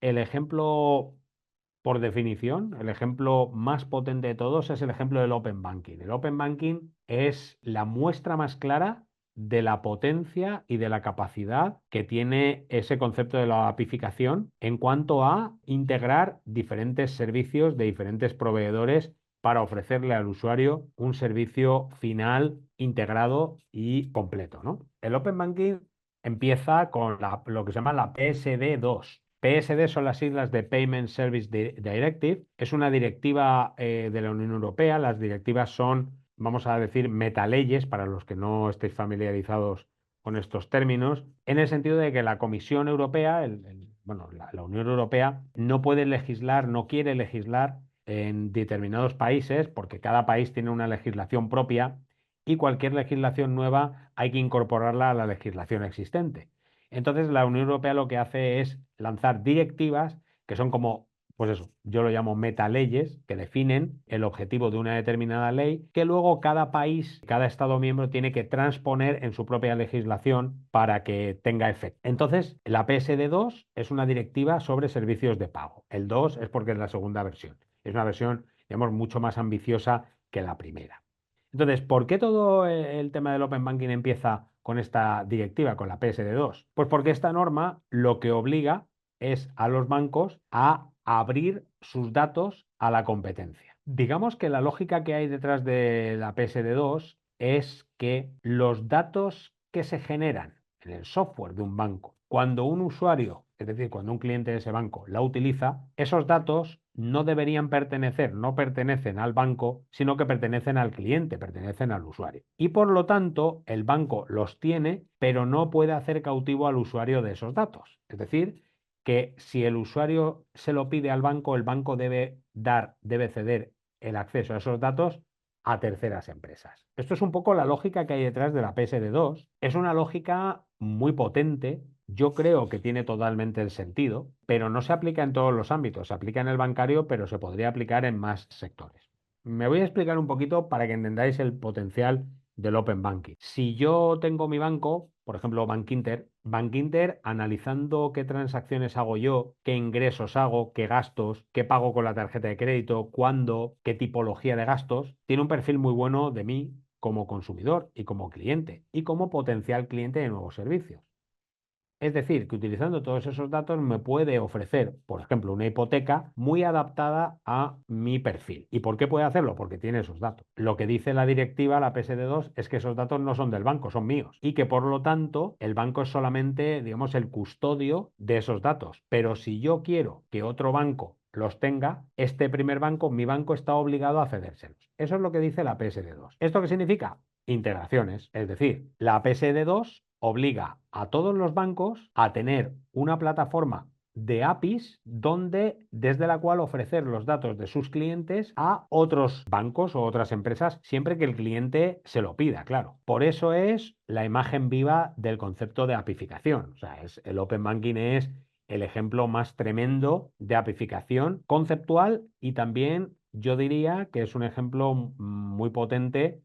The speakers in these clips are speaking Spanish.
el ejemplo, por definición, el ejemplo más potente de todos es el ejemplo del Open Banking. El Open Banking es la muestra más clara de la potencia y de la capacidad que tiene ese concepto de la apificación en cuanto a integrar diferentes servicios de diferentes proveedores para ofrecerle al usuario un servicio final integrado y completo, ¿no? El Open Banking empieza con lo que se llama la PSD2. PSD son las siglas de Payment Service Directive. Es una directiva de la Unión Europea. Las directivas son, vamos a decir, metaleyes para los que no estéis familiarizados con estos términos, en el sentido de que la Comisión Europea, bueno, la Unión Europea, no puede legislar, no quiere legislar en determinados países, porque cada país tiene una legislación propia y cualquier legislación nueva hay que incorporarla a la legislación existente. Entonces, la Unión Europea lo que hace es lanzar directivas que son como, pues eso, yo lo llamo metaleyes, que definen el objetivo de una determinada ley, que luego cada país, cada Estado miembro tiene que transponer en su propia legislación para que tenga efecto. Entonces, la PSD2 es una directiva sobre servicios de pago. El 2 es porque es la segunda versión. Es una versión, digamos, mucho más ambiciosa que la primera. Entonces, ¿por qué todo el tema del Open Banking empieza con esta directiva, con la PSD2? Pues porque esta norma lo que obliga es a los bancos a abrir sus datos a la competencia. Digamos que la lógica que hay detrás de la PSD2 es que los datos que se generan en el software de un banco, cuando un usuario, es decir, cuando un cliente de ese banco la utiliza, esos datos no deberían pertenecer, no pertenecen al banco, sino que pertenecen al cliente, pertenecen al usuario. Y por lo tanto, el banco los tiene, pero no puede hacer cautivo al usuario de esos datos. Es decir, que si el usuario se lo pide al banco, el banco debe ceder el acceso a esos datos a terceras empresas. Esto es un poco la lógica que hay detrás de la PSD2. Es una lógica muy potente. Yo creo que tiene totalmente el sentido, pero no se aplica en todos los ámbitos. Se aplica en el bancario, pero se podría aplicar en más sectores. Me voy a explicar un poquito para que entendáis el potencial del Open Banking. Si yo tengo mi banco, por ejemplo, Bankinter, analizando qué transacciones hago yo, qué ingresos hago, qué gastos, qué pago con la tarjeta de crédito, cuándo, qué tipología de gastos, tiene un perfil muy bueno de mí como consumidor y como cliente y como potencial cliente de nuevos servicios. Es decir, que utilizando todos esos datos me puede ofrecer, por ejemplo, una hipoteca muy adaptada a mi perfil. ¿Y por qué puede hacerlo? Porque tiene esos datos. Lo que dice la directiva, la PSD2, es que esos datos no son del banco, son míos. Y que por lo tanto el banco es solamente, digamos, el custodio de esos datos. Pero si yo quiero que otro banco los tenga, este primer banco, mi banco está obligado a cedérselos. Eso es lo que dice la PSD2. ¿Esto qué significa? Integraciones. Es decir, la PSD2 obliga a todos los bancos a tener una plataforma de APIs desde la cual ofrecer los datos de sus clientes a otros bancos o otras empresas siempre que el cliente se lo pida, claro. Por eso es la imagen viva del concepto de apificación. O sea, el Open Banking es el ejemplo más tremendo de apificación conceptual y también yo diría que es un ejemplo muy potente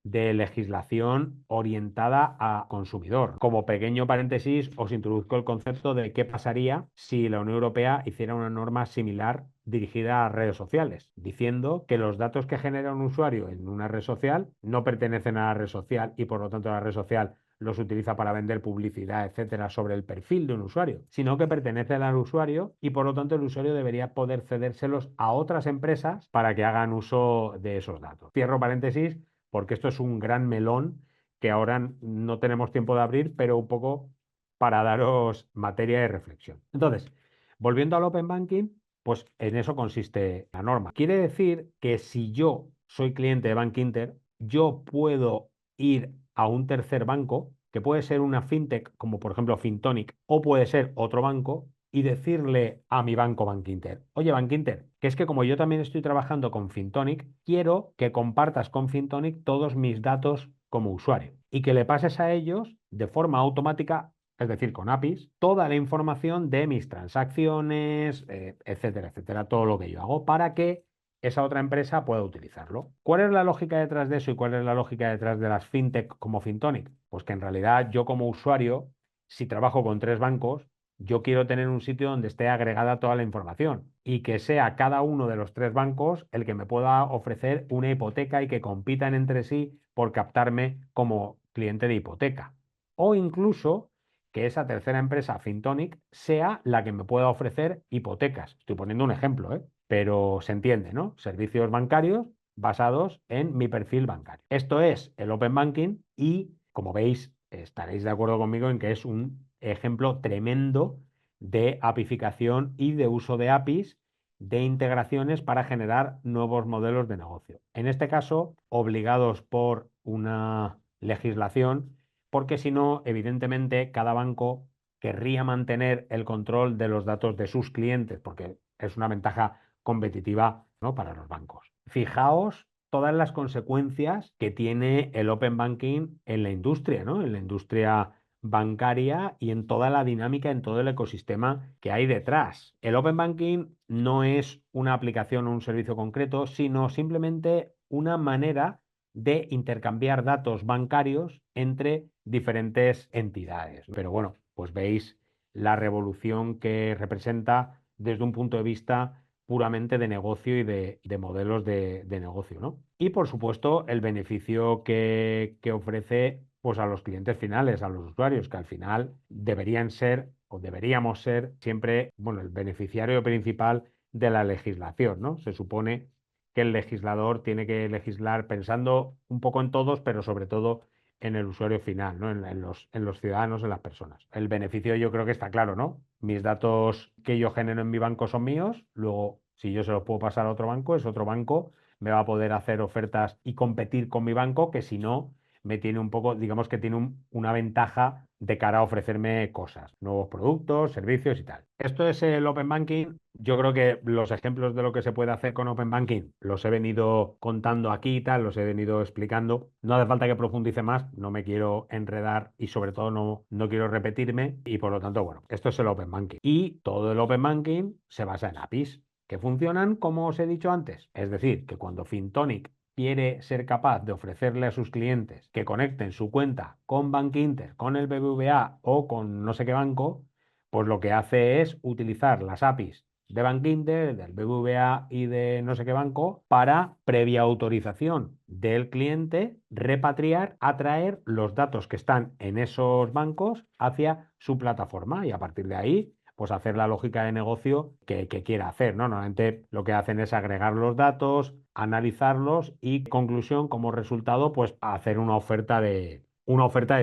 de legislación orientada a consumidor. Como pequeño paréntesis, os introduzco el concepto de qué pasaría si la Unión Europea hiciera una norma similar dirigida a redes sociales, diciendo que los datos que genera un usuario en una red social no pertenecen a la red social y por lo tanto la red social los utiliza para vender publicidad, etcétera, sobre el perfil de un usuario, sino que pertenecen al usuario y por lo tanto el usuario debería poder cedérselos a otras empresas para que hagan uso de esos datos. Cierro paréntesis porque esto es un gran melón que ahora no tenemos tiempo de abrir, pero un poco para daros materia de reflexión. Entonces, volviendo al Open Banking, pues en eso consiste la norma. Quiere decir que si yo soy cliente de Bankinter, yo puedo ir a un tercer banco, que puede ser una fintech, como por ejemplo Fintonic, o puede ser otro banco, y decirle a mi banco Bankinter, oye Bankinter, que es que como yo también estoy trabajando con Fintonic, quiero que compartas con Fintonic todos mis datos como usuario y que le pases a ellos de forma automática, es decir, con APIs, toda la información de mis transacciones, etcétera, etcétera, todo lo que yo hago para que esa otra empresa pueda utilizarlo. ¿Cuál es la lógica detrás de eso y cuál es la lógica detrás de las fintech como Fintonic? Pues que en realidad yo como usuario, si trabajo con tres bancos, yo quiero tener un sitio donde esté agregada toda la información y que sea cada uno de los tres bancos el que me pueda ofrecer una hipoteca y que compitan entre sí por captarme como cliente de hipoteca. O incluso que esa tercera empresa, Fintonic, sea la que me pueda ofrecer hipotecas. Estoy poniendo un ejemplo, ¿eh? Pero se entiende, ¿no? Servicios bancarios basados en mi perfil bancario. Esto es el Open Banking y, como veis, estaréis de acuerdo conmigo en que es un ejemplo tremendo de apificación y de uso de APIs, de integraciones para generar nuevos modelos de negocio. En este caso, obligados por una legislación, porque si no, evidentemente, cada banco querría mantener el control de los datos de sus clientes, porque es una ventaja competitiva, ¿no?, para los bancos. Fijaos todas las consecuencias que tiene el Open Banking en la industria, ¿no? En la industria bancaria y en toda la dinámica, en todo el ecosistema que hay detrás. El Open Banking no es una aplicación o un servicio concreto, sino simplemente una manera de intercambiar datos bancarios entre diferentes entidades. Pero bueno, pues veis la revolución que representa desde un punto de vista puramente de negocio y de modelos de negocio, ¿no? Y por supuesto el beneficio que ofrece pues, a los clientes finales, a los usuarios, que al final deberían ser o deberíamos ser siempre, bueno, el beneficiario principal de la legislación, ¿no? Se supone que el legislador tiene que legislar pensando un poco en todos, pero sobre todo en el usuario final, ¿no? En los ciudadanos, en las personas. El beneficio yo creo que está claro, ¿no? Mis datos que yo genero en mi banco son míos, luego si yo se los puedo pasar a otro banco, es otro banco, me va a poder hacer ofertas y competir con mi banco, que si no, me tiene un poco, digamos que tiene una ventaja de cara a ofrecerme cosas, nuevos productos, servicios y tal. Esto es el Open Banking. Yo creo que los ejemplos de lo que se puede hacer con Open Banking los he venido contando aquí y tal, los he venido explicando. No hace falta que profundice más, no me quiero enredar y sobre todo no quiero repetirme y por lo tanto, bueno, esto es el Open Banking. Y todo el Open Banking se basa en APIs que funcionan como os he dicho antes. Es decir, que cuando Fintonic quiere ser capaz de ofrecerle a sus clientes que conecten su cuenta con Bankinter, con el BBVA o con no sé qué banco, pues lo que hace es utilizar las APIs de Bankinter, del BBVA y de no sé qué banco para, previa autorización del cliente, repatriar, atraer los datos que están en esos bancos hacia su plataforma y a partir de ahí pues hacer la lógica de negocio que quiera hacer, ¿no? Normalmente lo que hacen es agregar los datos, analizarlos y, conclusión, como resultado, pues hacer una oferta de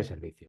servicio.